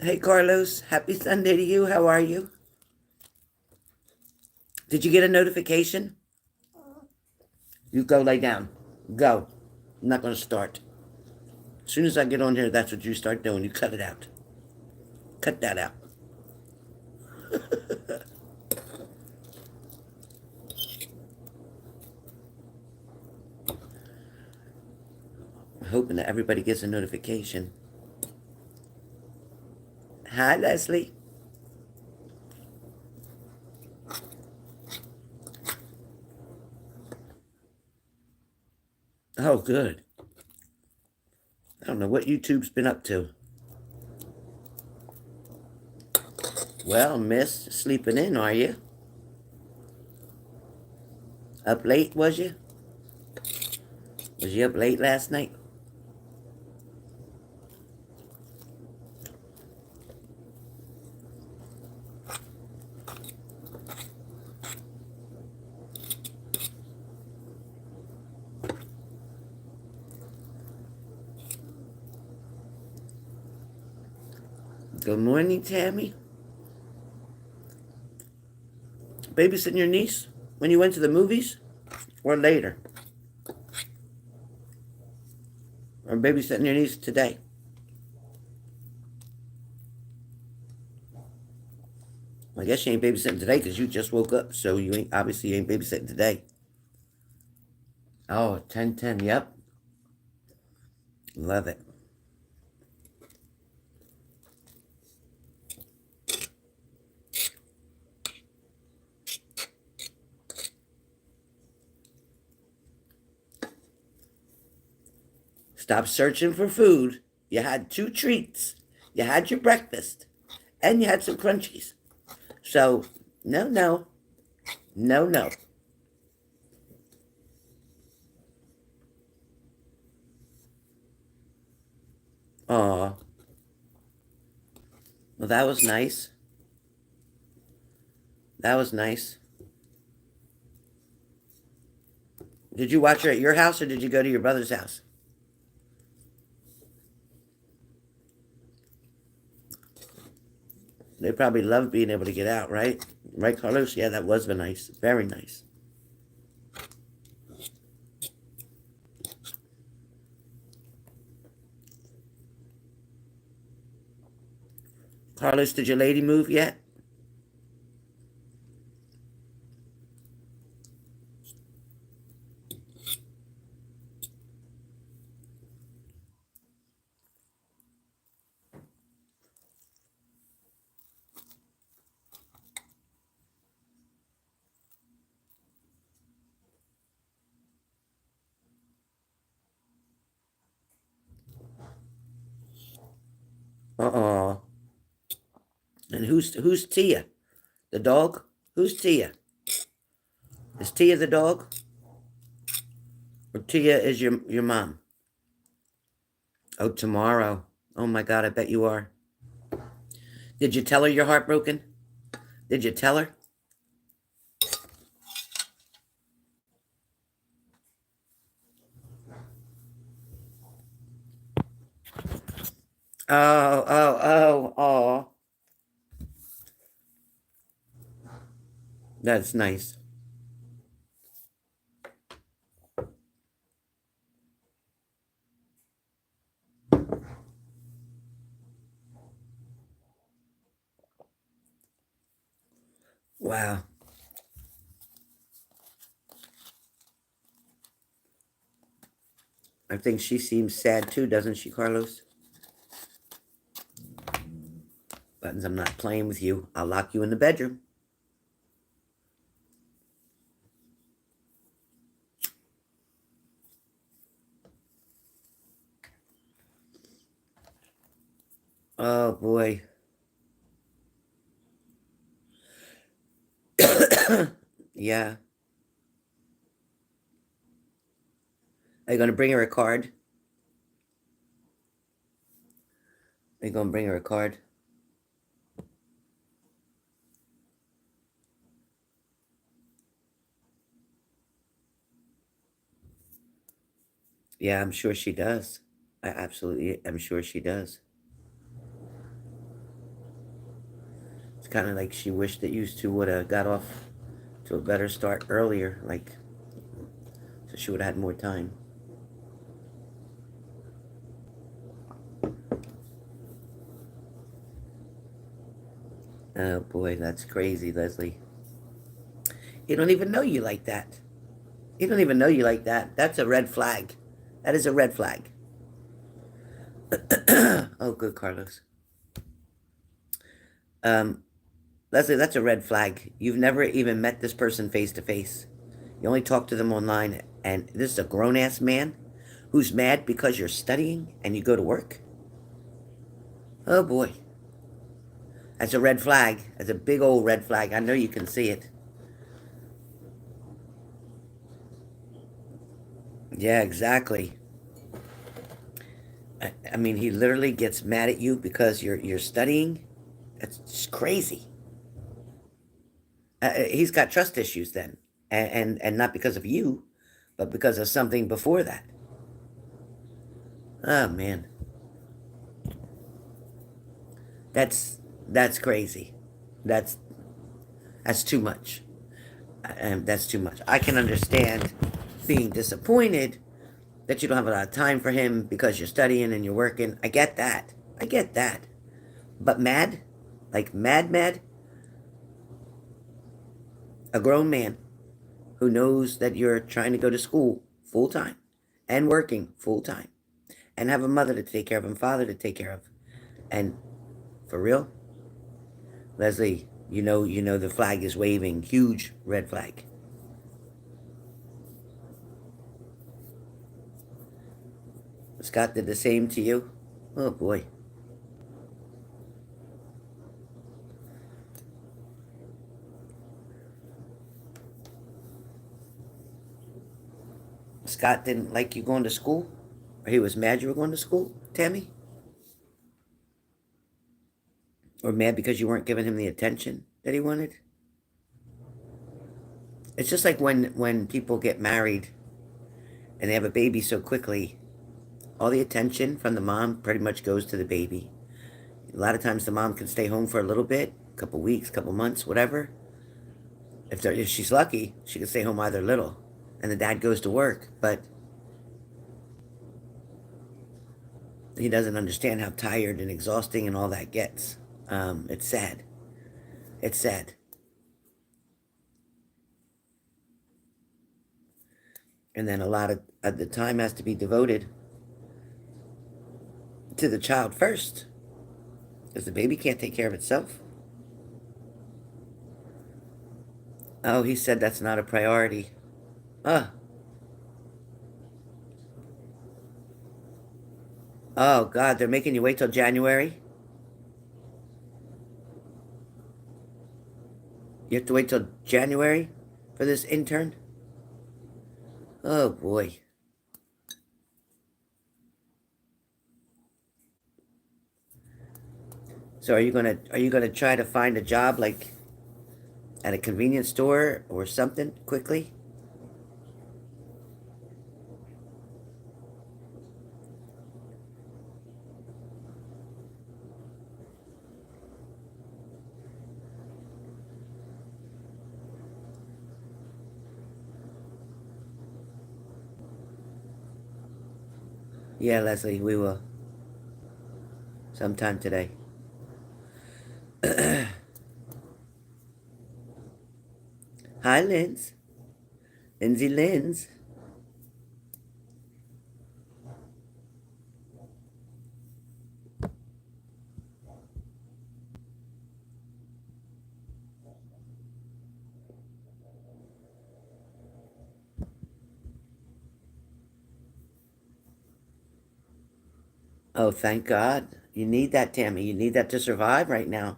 Hey, Carlos. Happy Sunday to you. How are you? Did you get a notification? You go lay down. Go. I'm not going to start. As soon as I get on here, that's what you start doing. You cut it out. Cut that out. I'm hoping that everybody gets a notification. Hi, Leslie. Oh, good. I don't know what YouTube's been up to. Well, miss, sleeping in, are you? Up late, was you? Was you up late last night? Good morning, Tammy. Babysitting your niece when you went to the movies? Or later? Or babysitting your niece today? I guess you ain't babysitting today because you just woke up, so you ain't obviously you ain't babysitting today. Oh, 10:10. Yep. Love it. Stop searching for food. You had two treats. You had your breakfast. And you had some crunchies. So, no, no. No, no. Aw. Well, that was nice. That was nice. Did you watch her at your house or did you go to your brother's house? They probably love being able to get out, right? Right, Carlos? Yeah, that was nice. Very nice. Carlos, did your lady move yet? Uh-uh. And who's Tia? The dog? Who's Tia? Is Tia the dog? Or Tia is your mom? Oh, tomorrow. Oh my God, I bet you are. Did you tell her you're heartbroken? Did you tell her? Oh, oh, oh, oh. That's nice. Wow. I think she seems sad too, doesn't she, Carlos? Buttons, I'm not playing with you. I'll lock you in the bedroom. Oh boy. Yeah. Are you gonna bring her a card? Are you gonna bring her a card? Yeah, I'm sure she does. I'm sure she does. kind of like she wished that you two would have got off to a better start earlier, like, so she would have had more time. Oh boy, that's crazy, Leslie. You don't even know you like that. You don't even know you like that. That's a red flag. That is a red flag. Oh, good, Carlos. Leslie, that's a red flag. You've never even met this person face to face. You only talk to them online, and this is a grown-ass man who's mad because you're studying and you go to work? Oh, boy. That's a red flag. That's a big old red flag. I know you can see it. Yeah, exactly. I mean, he literally gets mad at you because you're studying. That's just crazy. He's got trust issues then, and not because of you, but because of something before that. Oh man, that's that's crazy. That's that's too much. That's too much. I can understand being disappointed that you don't have a lot of time for him because you're studying and you're working. I get that. I get that. But mad, like mad, a grown man who knows that you're trying to go to school full time and working full time and have a mother to take care of and father to take care of. And for real, Leslie, you know the flag is waving, huge red flag. Scott did the same to you? Oh boy. Scott didn't like you going to school? Or he was mad you were going to school, Tammy? Or mad because you weren't giving him the attention that he wanted? It's just like when people get married and they have a baby so quickly, all the attention from the mom pretty much goes to the baby. A lot of times the mom can stay home for a little bit, a couple weeks, couple months, whatever. If she's lucky, she can stay home either little, and the dad goes to work. But he doesn't understand how tired and exhausting and all that gets. It's sad. It's sad. And then a lot of the time has to be devoted to the child first, because the baby can't take care of itself. Oh, he said that's not a priority. Oh, oh God, they're making you wait till January? You have to wait till January for this intern? Oh boy. So are you gonna try to find a job like at a convenience store or something quickly? Yeah, Leslie, we will. Sometime today. Hi, Linz. Lindsay Linz. Oh, thank God. You need that, Tammy. You need that to survive right now.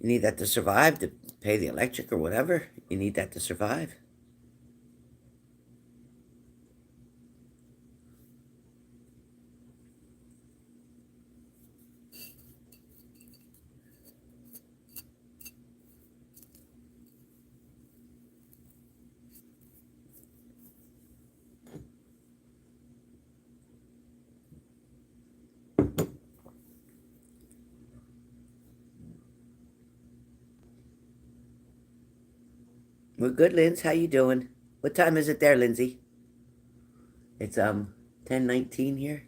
You need that to survive, to pay the electric or whatever. You need that to survive. We're good, Linz. How you doing? What time is it there, Lindsay? It's 10:19 here,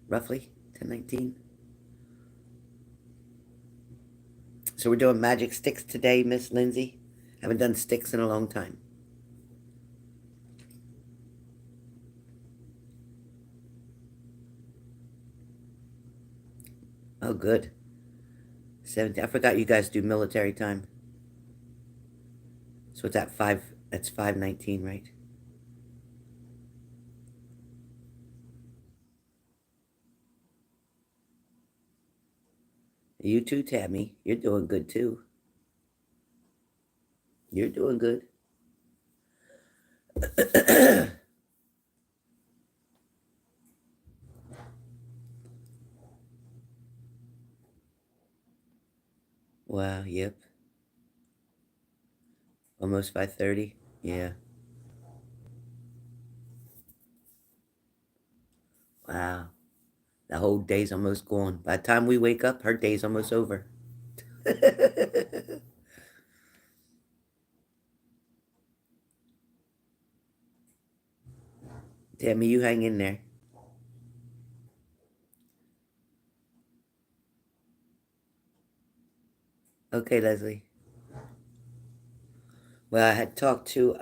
roughly 10:19. So we're doing magic sticks today, Miss Lindsay. Haven't done sticks in a long time. Oh, good. 17. I forgot you guys do military time. So it's at 5. That's 5:19, right? You too, Tammy. You're doing good too. You're doing good. Wow. Yep. Almost 5:30. Yeah. Wow. The whole day's almost gone. By the time we wake up, her day's almost over. Tammy, you hang in there. Okay, Leslie. Well, I had talked to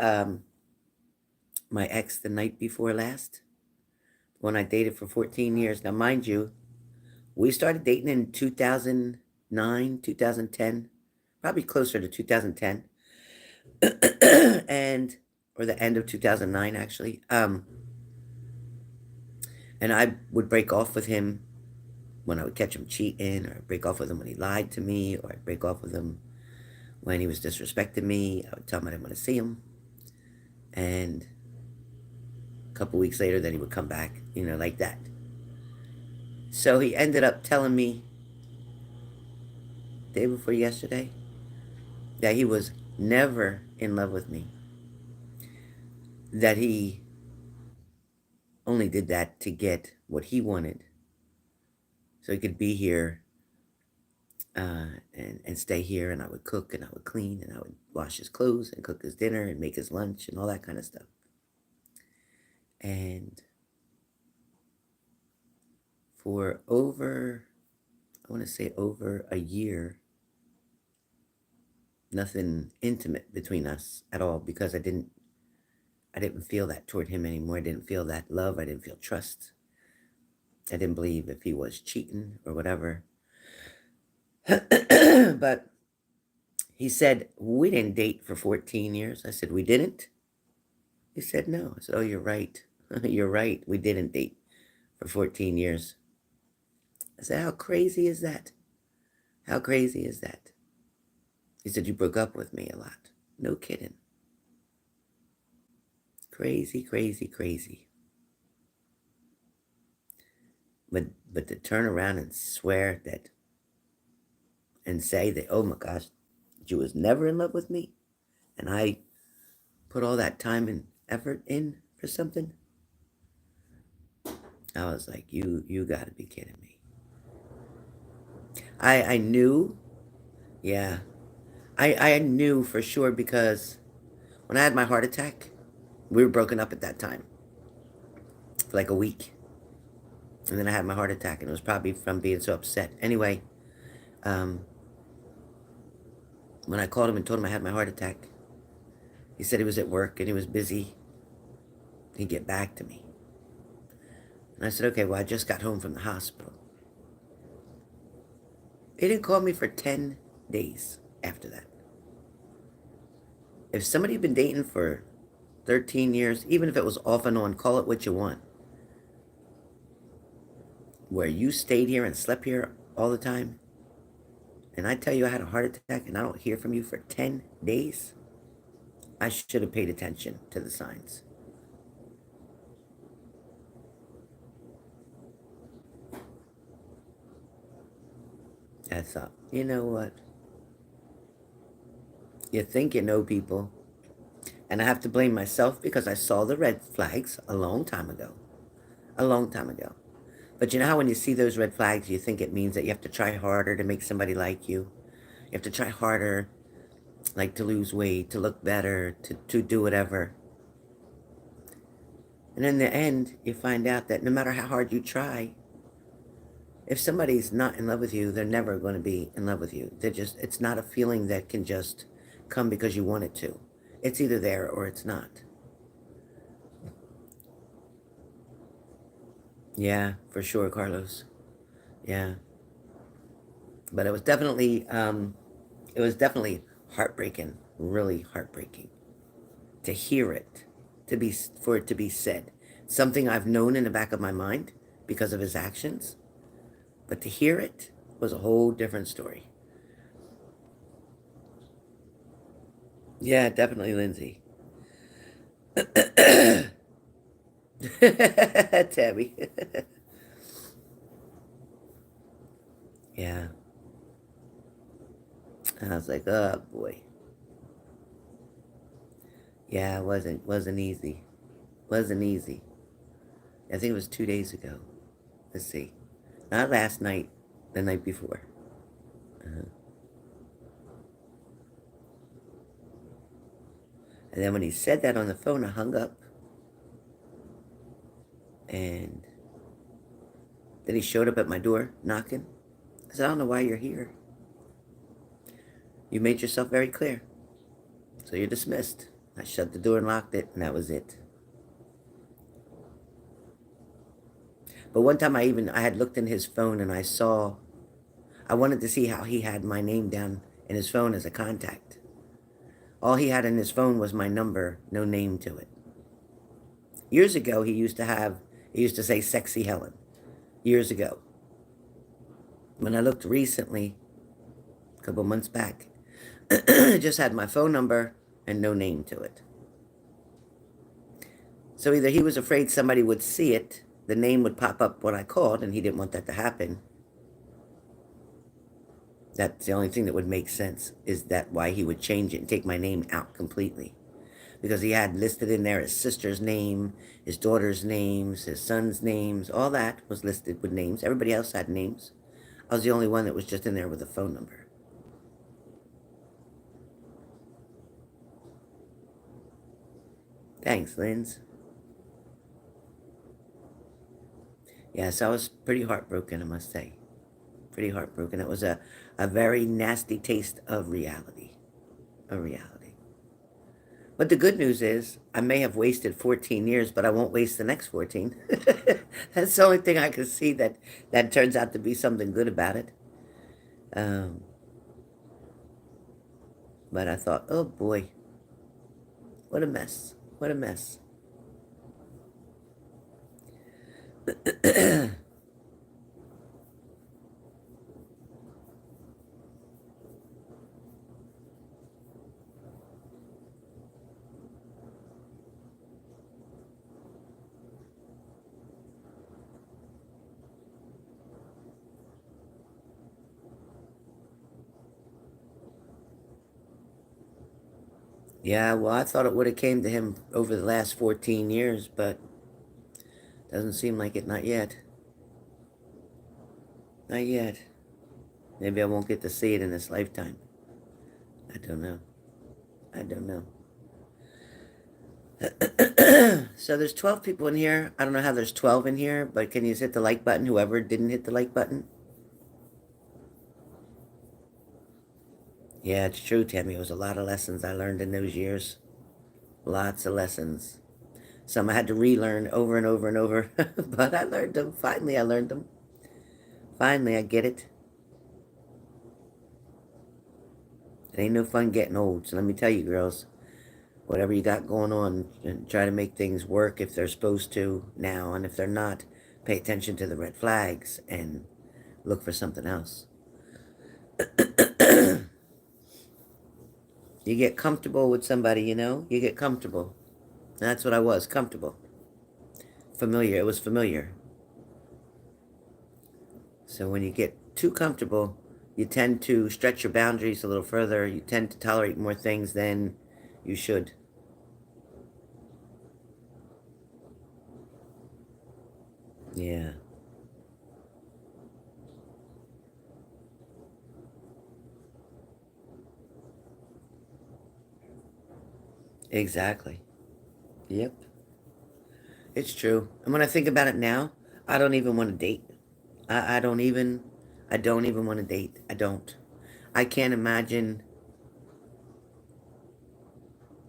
my ex the night before last, when I dated for 14 years. Now, mind you, we started dating in 2009, 2010, probably closer to 2010, and or the end of 2009, actually. And I would break off with him when I would catch him cheating, or I'd break off with him when he lied to me, or I'd break off with him when he was disrespecting me. I would tell him I didn't want to see him, and a couple weeks later, then he would come back, like that. So he ended up telling me day before yesterday that he was never in love with me, that he only did that to get what he wanted, so he could be here, and stay here, and I would cook and I would clean and I would wash his clothes and cook his dinner and make his lunch and all that kind of stuff. And for over, I want to say over a year, nothing intimate between us at all, because I didn't feel that toward him anymore. I didn't feel that love. I didn't feel trust. I didn't believe if he was cheating or whatever. But he said, we didn't date for 14 years. I said, we didn't? He said, no. I said, oh, you're right. You're right. We didn't date for 14 years. I said, how crazy is that? How crazy is that? He said, you broke up with me a lot. No kidding. Crazy, crazy, crazy. But to turn around and swear that, and say that, oh my gosh, you was never in love with me, and I put all that time and effort in for something. I was like, you gotta be kidding me. I knew, yeah. I knew for sure, because when I had my heart attack, we were broken up at that time for like a week. And then I had my heart attack, and it was probably from being so upset. Anyway, um, when I called him and told him I had my heart attack, he said he was at work and he was busy. He'd get back to me. And I said, okay, well, I just got home from the hospital. He didn't call me for 10 days after that. If somebody had been dating for 13 years, even if it was off and on, call it what you want, where you stayed here and slept here all the time, and I tell you I had a heart attack and I don't hear from you for 10 days, I should have paid attention to the signs. I thought, you know what? You think you know people. And I have to blame myself, because I saw the red flags a long time ago. A long time ago. But you know how when you see those red flags, you think it means that you have to try harder to make somebody like you? You have to try harder like to lose weight, to look better, to do whatever. And in the end, you find out that no matter how hard you try, if somebody's not in love with you, they're never going to be in love with you. It's not a feeling that can just come because you want it to. It's either there or it's not. Yeah, for sure, Carlos. Yeah. But it was definitely heartbreaking, really heartbreaking to hear it, for it to be said. Something I've known in the back of my mind because of his actions, but to hear it was a whole different story. Yeah, definitely, Lindsay. Tabby. Yeah. And I was like, oh boy. Yeah, it wasn't easy. Wasn't easy. I think it was 2 days ago. Let's see. Not last night, the night before. Uh-huh. And then when he said that on the phone, I hung up. And then he showed up at my door, knocking. I said, I don't know why you're here. You made yourself very clear. So you're dismissed. I shut the door and locked it, and that was it. But one time I had looked in his phone and I wanted to see how he had my name down in his phone as a contact. All he had in his phone was my number, no name to it. Years ago, he used to say Sexy Helen. Years ago. When I looked recently, a couple months back, it just had my phone number and no name to it. So either he was afraid somebody would see it, the name would pop up when I called, and he didn't want that to happen. That's the only thing that would make sense, is that why he would change it and take my name out completely. Because he had listed in there his sister's name, his daughter's names, his son's names, all that was listed with names. Everybody else had names. I was the only one that was just in there with a phone number. Thanks, Linz. Yes, I was pretty heartbroken, I must say. Pretty heartbroken. It was a very nasty taste of reality. Of reality. But the good news is, I may have wasted 14 years, but I won't waste the next 14. That's the only thing I can see that turns out to be something good about it. Um, but I thought, oh boy, what a mess. What a mess. Yeah, well, I thought it would have came to him over the last 14 years, but doesn't seem like it. Not yet. Not yet. Maybe I won't get to see it in this lifetime. I don't know. I don't know. So there's 12 people in here. I don't know how there's 12 in here, but can you hit the like button, whoever didn't hit the like button? Yeah, it's true, Tammy. It was a lot of lessons I learned in those years. Lots of lessons. Some I had to relearn over and over and over, but I learned them. Finally, I learned them. Finally, I get it. It ain't no fun getting old. So let me tell you, girls, whatever you got going on, and try to make things work if they're supposed to now. And if they're not, pay attention to the red flags and look for something else. You get comfortable with somebody, you get comfortable. That's what I was, comfortable. Familiar, it was familiar. So when you get too comfortable, you tend to stretch your boundaries a little further. You tend to tolerate more things than you should. Yeah. Exactly. Yep. It's true. And when I think about it now, I don't even want to date. I don't even, I don't even want to date. I don't. I can't imagine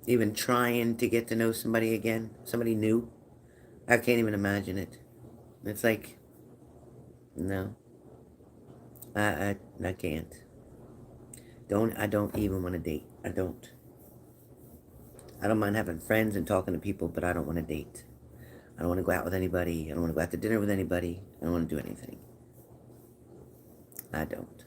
even trying to get to know somebody again, somebody new. I can't even imagine it. It's like, no, I can't. I don't even want to date. I don't. I don't mind having friends and talking to people, but I don't want to date. I don't want to go out with anybody. I don't want to go out to dinner with anybody. I don't want to do anything. I don't.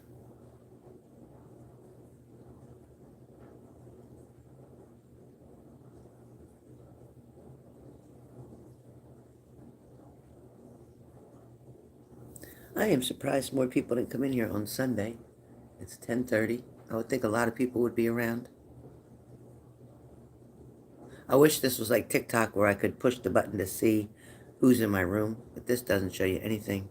I am surprised more people didn't come in here on Sunday. It's 10:30. I would think a lot of people would be around. I wish this was like TikTok where I could push the button to see who's in my room, but this doesn't show you anything.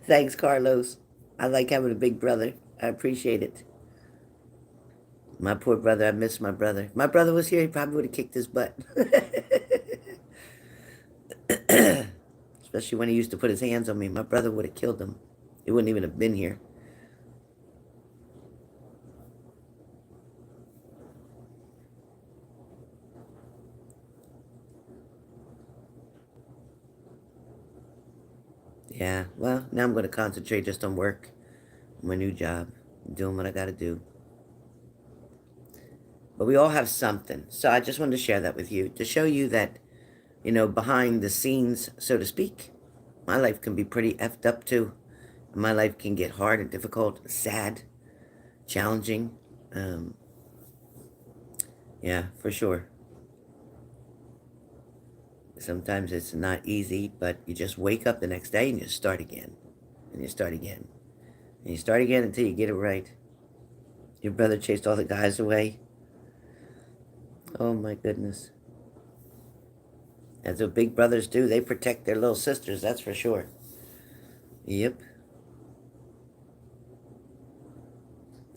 Thanks, Carlos. I like having a big brother. I appreciate it. My poor brother, I miss my brother. If my brother was here, he probably would have kicked his butt. Especially when he used to put his hands on me. My brother would have killed him. He wouldn't even have been here. Yeah, well, now I'm going to concentrate just on work, my new job, doing what I got to do. But we all have something. So I just wanted to share that with you to show you that, behind the scenes, so to speak, my life can be pretty effed up too. My life can get hard and difficult, sad, challenging. Um, yeah, for sure. Sometimes it's not easy, but you just wake up the next day and you start again. And you start again. And you start again until you get it right. Your brother chased all the guys away. Oh my goodness. That's what big brothers do. They protect their little sisters, that's for sure. Yep.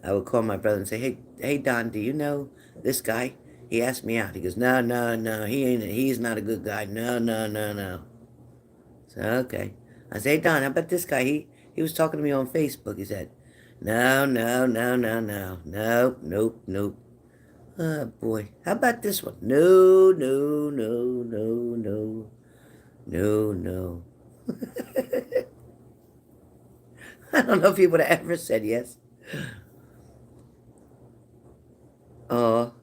I would call my brother and say, hey, Don, do you know this guy? He asked me out. He goes, no, no, no, he's not a good guy. No, no, no, no. So, okay. I say, hey, Don, how about this guy? He was talking to me on Facebook. He said, no, no, no, no, no. Nope, nope, nope. Oh, boy. How about this one? No, no, no, no, no. No, no. I don't know if he would have ever said yes. Oh.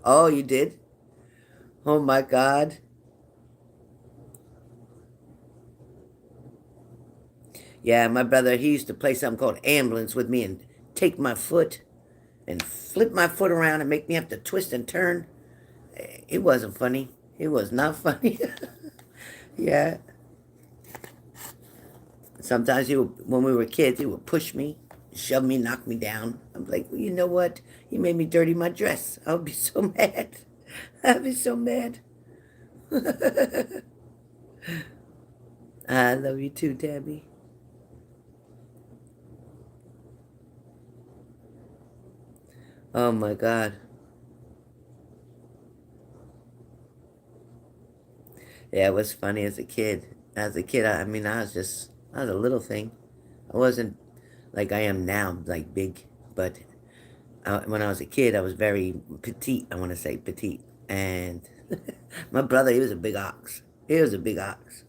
Oh, you did? Oh my God. Yeah, my brother, he used to play something called ambulance with me and take my foot and flip my foot around and make me have to twist and turn. It wasn't funny. It was not funny. Yeah. Sometimes when we were kids, he would push me, shove me, knock me down. I'm like, well, you know what? You made me dirty my dress. I would be so mad. I'd be so mad. I love you too, Tabby. Oh my God. Yeah, it was funny as a kid. As a kid, I mean, I was a little thing. I wasn't like I am now, like big. But when I was a kid, I was very petite. I want to say petite. And my brother, he was a big ox. He was a big ox.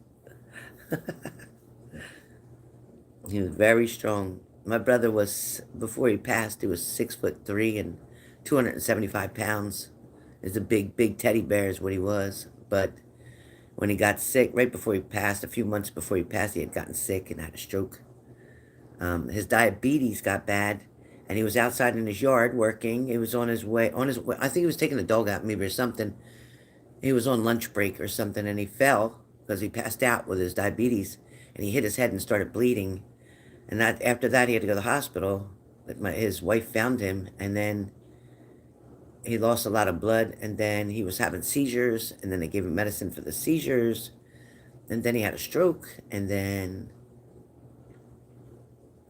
He was very strong. My brother was, before he passed, he was 6'3" and 275 pounds. He's a big, big teddy bear is what he was. But when he got sick, right before he passed, a few months before he passed, he had gotten sick and had a stroke. His diabetes got bad, and he was outside in his yard working. He was on his way. I think he was taking the dog out maybe or something. He was on lunch break or something, and he fell because he passed out with his diabetes, and he hit his head and started bleeding. And after that, he had to go to the hospital. But his wife found him, and then he lost a lot of blood, and then he was having seizures, and then they gave him medicine for the seizures, And then he had a stroke, and then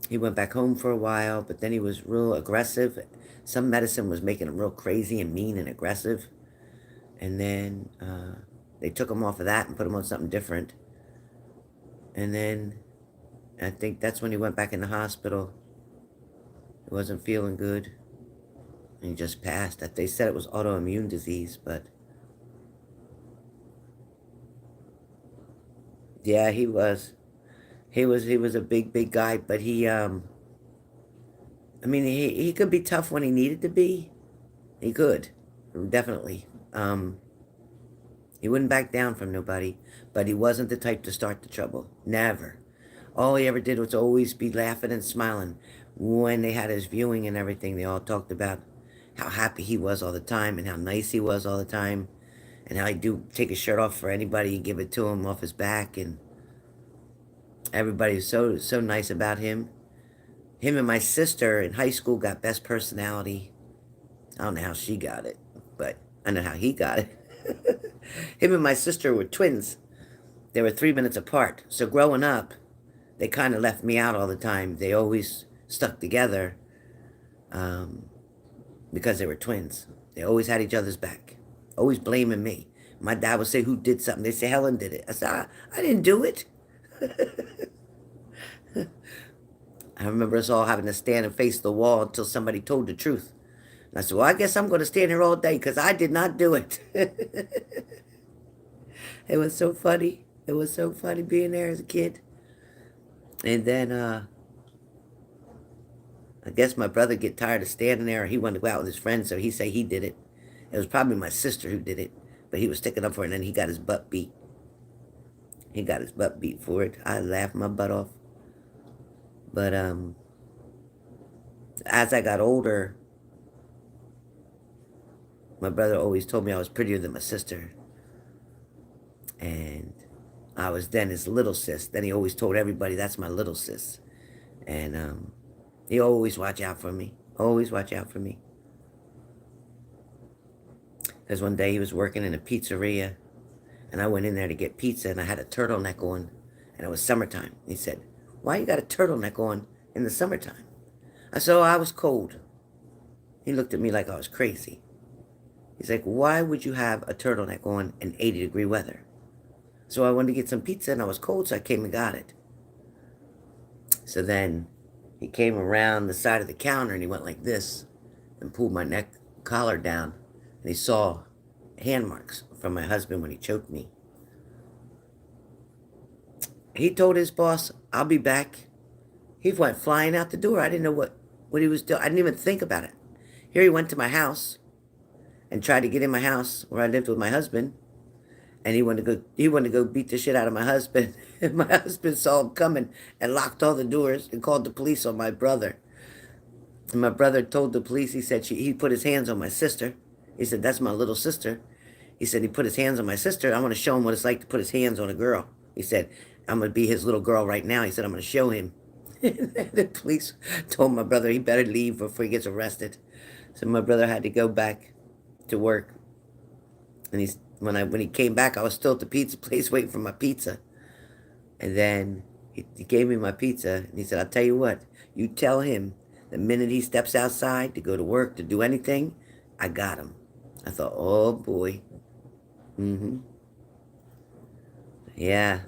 he went back home for a while, but then he was real aggressive. Some medicine was making him real crazy and mean and aggressive. And then they took him off of that and put him on something different. And then I think that's when he went back in the hospital. He wasn't feeling good. And he just passed. They said it was autoimmune disease, but yeah, he was. He was a big guy, but I mean, he could be tough when he needed to be. He could, definitely. He wouldn't back down from nobody, but he wasn't the type to start the trouble. Never. All he ever did was always be laughing and smiling. When they had his viewing and everything, they all talked about how happy he was all the time and how nice he was all the time and how he'd take his shirt off for anybody and give it to him off his back, and everybody was so nice about him. Him and my sister in high school got best personality. I don't know how she got it, but I know how he got it. Him and my sister were twins. They were 3 minutes apart. So growing up, they kind of left me out all the time. They always stuck together because they were twins. They always had each other's back, always blaming me. My dad would say, who did something? They'd say, Helen did it. I said, I didn't do it. I remember us all having to stand and face the wall until somebody told the truth. And I said, well, I guess I'm going to stand here all day because I did not do it. It was so funny. It was so funny being there as a kid. And then I guess my brother get tired of standing there. He wanted to go out with his friends, so he said he did it. It was probably my sister who did it, but he was sticking up for it, and then he got his butt beat. He got his butt beat for it. I laughed my butt off. But as I got older, my brother always told me I was prettier than my sister. And I was then his little sis. Then he always told everybody, that's my little sis. And he always watch out for me. Always watch out for me. Because one day he was working in a pizzeria, and I went in there to get pizza, and I had a turtleneck on, and it was summertime. He said, why you got a turtleneck on in the summertime? I said, oh, I was cold. He looked at me like I was crazy. He's like, why would you have a turtleneck on in 80-degree weather? So I wanted to get some pizza, and I was cold, so I came and got it. So then he came around the side of the counter, and he went like this and pulled my neck collar down, and he saw hand marks from my husband when he choked me. He told his boss, I'll be back. He went flying out the door. I didn't know what he was doing. I didn't even think about it. Here he went to my house and tried to get in my house where I lived with my husband. And he wanted to go beat the shit out of my husband. And my husband saw him coming and locked all the doors and called the police on my brother. And my brother told the police, he said he put his hands on my sister. He said, that's my little sister. He said he put his hands on my sister. I want to show him what it's like to put his hands on a girl. He said, I'm going to be his little girl right now. He said, I'm going to show him. The police told my brother he better leave before he gets arrested. So my brother had to go back to work. And when he came back, I was still at the pizza place waiting for my pizza. And then he gave me my pizza, and he said, I'll tell you what, you tell him the minute he steps outside to go to work, to do anything, I got him. I thought, oh boy. Yeah.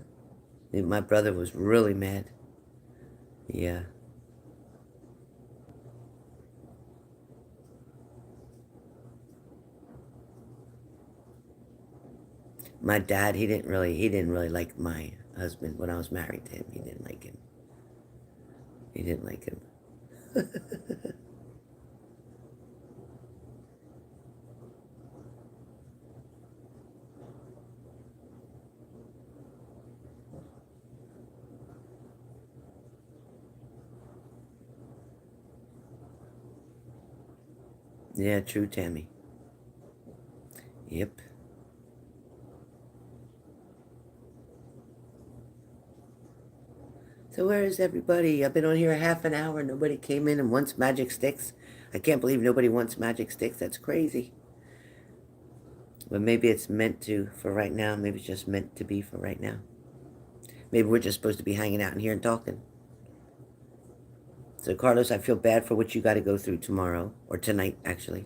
My brother was really mad. Yeah. My dad, he didn't really like my husband when I was married to him. He didn't like him. He didn't like him. Yeah, true, Tammy. Yep. So where is everybody? I've been on here a half an hour. Nobody came in and wants magic sticks. I can't believe nobody wants magic sticks. That's crazy. But maybe it's meant to for right now. Maybe it's just meant to be for right now. Maybe we're just supposed to be hanging out in here and talking. So, Carlos, I feel bad for what you got to go through tomorrow, or tonight, actually.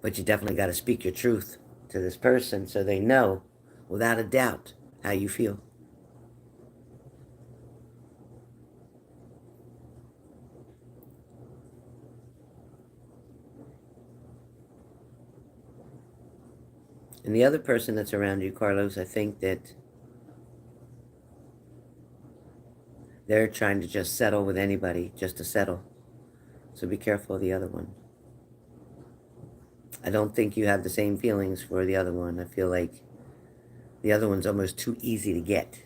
But you definitely got to speak your truth to this person so they know, without a doubt, how you feel. And the other person that's around you, Carlos, I think that they're trying to just settle with anybody, just to settle. So be careful of the other one. I don't think you have the same feelings for the other one. I feel like the other one's almost too easy to get.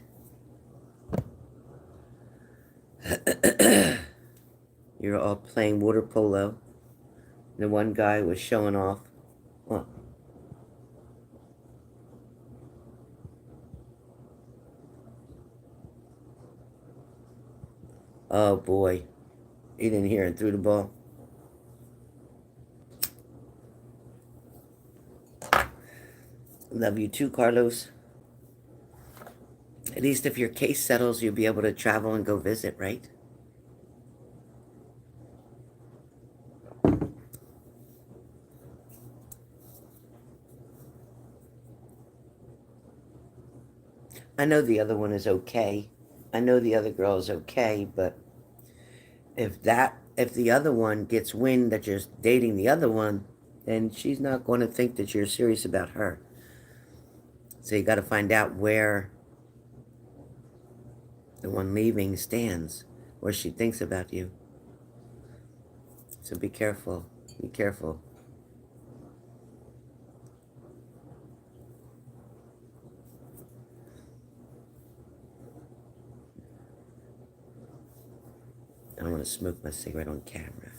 You're all playing water polo. The one guy was showing off. What? Oh boy. He didn't hear and threw the ball. Love you too, Carlos. At least if your case settles, you'll be able to travel and go visit, right? I know the other one is okay. I know the other girl is okay, but if the other one gets wind that you're dating the other one, then she's not going to think that you're serious about her. So you got to find out where the one leaving stands, what she thinks about you. So be careful. Be careful. I don't want to smoke my cigarette on camera.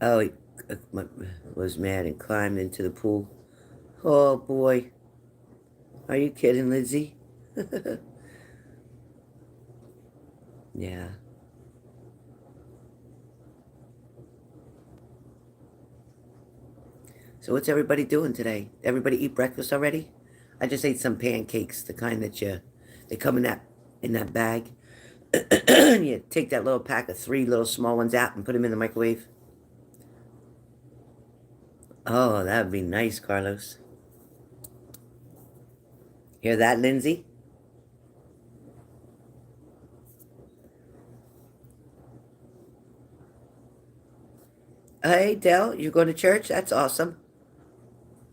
Oh, he was mad and climbed into the pool. Oh, boy. Are you kidding, Lizzie? Yeah. So what's everybody doing today? Everybody eat breakfast already? I just ate some pancakes, the kind that they come in that bag. You take that little pack of 3 little small ones out and put them in the microwave. Oh, that would be nice, Carlos. Hear that, Lindsay? Hey, Dell, you going to church? That's awesome.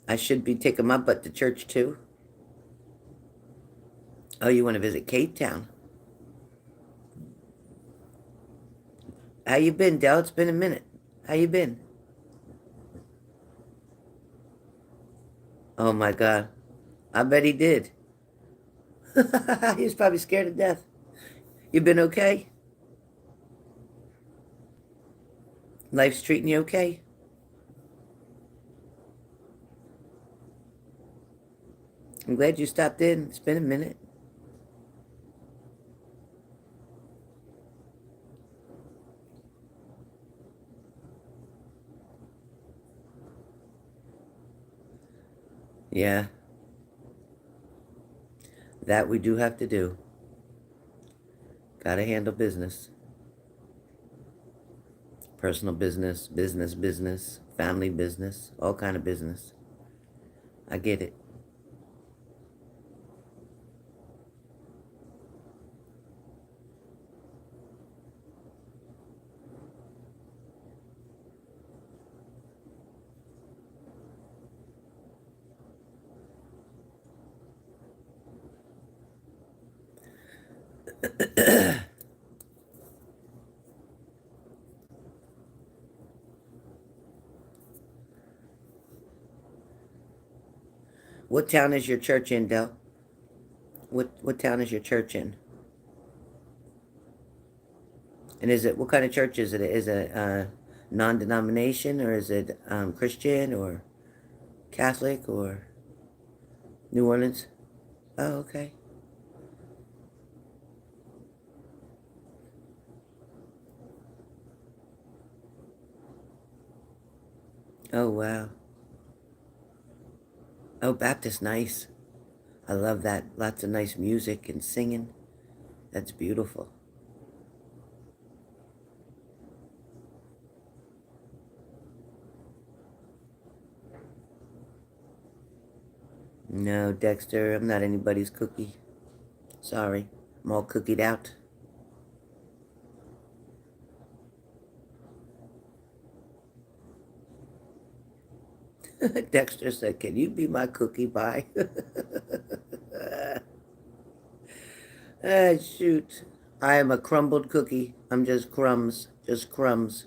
I should be taking my butt to church, too. Oh, you want to visit Cape Town? How you been, Dell? It's been a minute. How you been? Oh, my God. I bet he did. He was probably scared to death. You been okay? Life's treating you okay? I'm glad you stopped in. It's been a minute. Yeah, that we do have to do. Gotta handle business. Personal business, business, family business, all kind of business. I get it. What town is your church in, Del? What town is your church in? And is it, what kind of church is it? Is it non-denomination, or is it Christian or Catholic or New Orleans? Oh, okay. Oh, wow. Oh, Baptist, nice. I love that. Lots of nice music and singing. That's beautiful. No, Dexter, I'm not anybody's cookie. Sorry. I'm all cookied out. Dexter said, can you be my cookie pie? Ah, shoot. I am a crumbled cookie. I'm just crumbs. Just crumbs.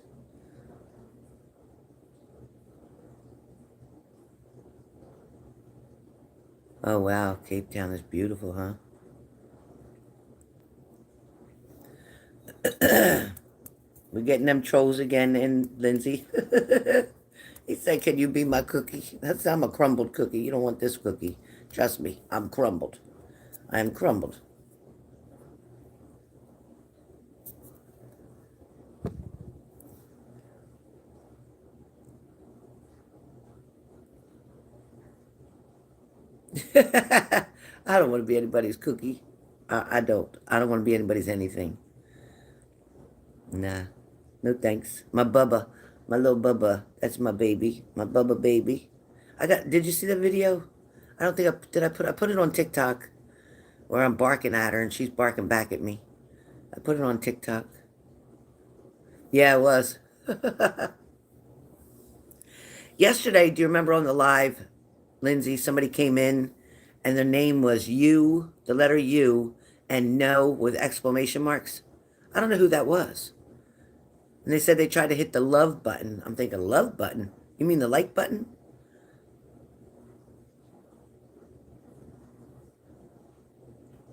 Oh, wow. Cape Town is beautiful, huh? We're getting them trolls again in Lindsay. He said, can you be my cookie? I'm a crumbled cookie. You don't want this cookie. Trust me, I'm crumbled. I am crumbled. I don't want to be anybody's cookie. I don't. I don't want to be anybody's anything. Nah. No thanks. My Bubba. My little Bubba. That's my baby. My Bubba baby. Did you see the video? I don't think I put it on TikTok where I'm barking at her and she's barking back at me. I put it on TikTok. Yeah, it was. Yesterday, do you remember on the live, Lindsay, somebody came in and their name was U, the letter U, and no with exclamation marks? I don't know who that was. And they said they tried to hit the love button. I'm thinking, love button? You mean the like button?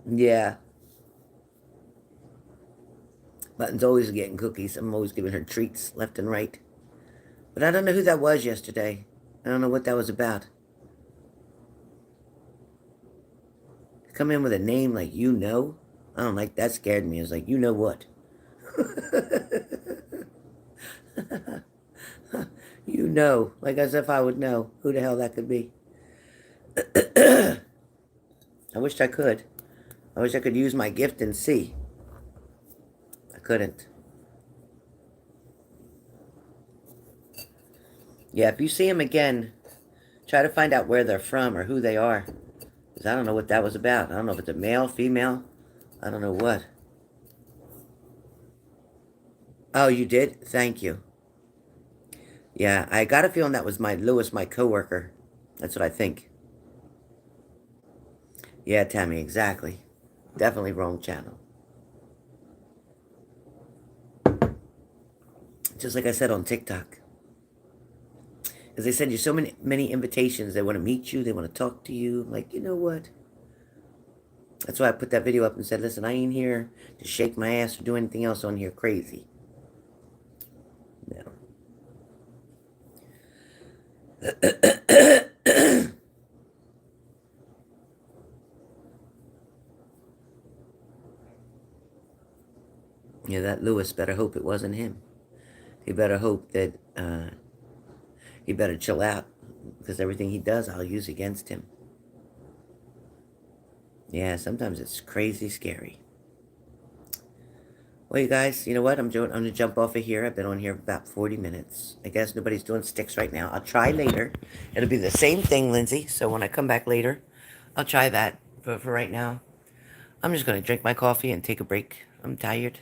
Yeah. Button's always getting cookies. I'm always giving her treats left and right. But I don't know who that was yesterday. I don't know what that was about. Come in with a name like you know. I don't like that. Scared me. I was like, you know what? You know, like as if I would know who the hell that could be. I wished I could. I wish I could use my gift and see. I couldn't. Yeah, if you see them again, try to find out where they're from or who they are. Because I don't know what that was about. I don't know if it's a male, female. I don't know what. Oh, you did? Thank you. Yeah, I got a feeling that was my Lewis, my coworker. That's what I think. Yeah, Tammy, exactly. Definitely wrong channel. Just like I said on TikTok. Because they send you so many invitations. They want to meet you. They want to talk to you. I'm like, you know what? That's why I put that video up and said, listen, I ain't here to shake my ass or do anything else on here crazy. No. Yeah, that Lewis better hope it wasn't him. He better hope that he better chill out because everything he does, I'll use against him. Yeah, sometimes it's crazy scary. Well, you guys, you know what? I'm going to jump off of here. I've been on here about 40 minutes. I guess nobody's doing Styx right now. I'll try later. It'll be the same thing, Lindsay. So when I come back later, I'll try that. But for right now, I'm just going to drink my coffee and take a break. I'm tired.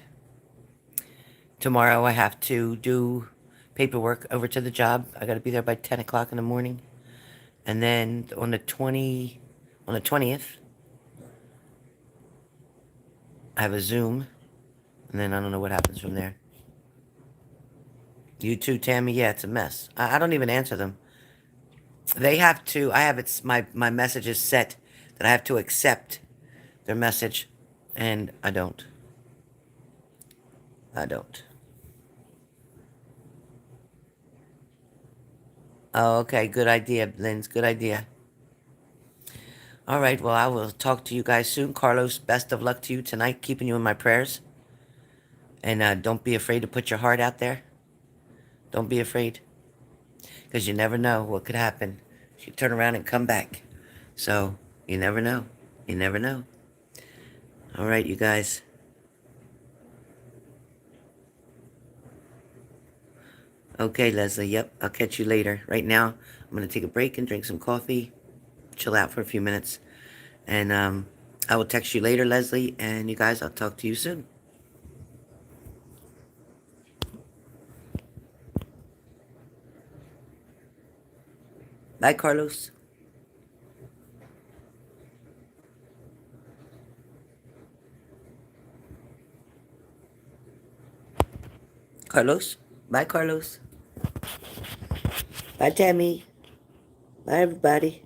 Tomorrow I have to do paperwork over to the job. I got to be there by 10 o'clock in the morning. And then on the 20th, I have a Zoom. And then I don't know what happens from there. You too, Tammy? Yeah, it's a mess. I don't even answer them. They have to, I have it's my message is set that I have to accept their message. And I don't. I don't. Oh, okay. Good idea, Linz. Good idea. All right. Well, I will talk to you guys soon. Carlos, best of luck to you tonight. Keeping you in my prayers. And don't be afraid to put your heart out there. Don't be afraid. Because you never know what could happen. She turn around and come back. So you never know. You never know. All right, you guys. Okay, Leslie. Yep, I'll catch you later. Right now, I'm going to take a break and drink some coffee, chill out for a few minutes. And I will text you later, Leslie. And you guys, I'll talk to you soon. Bye, Carlos. Carlos. Bye, Carlos. Bye, Tammy. Bye, everybody.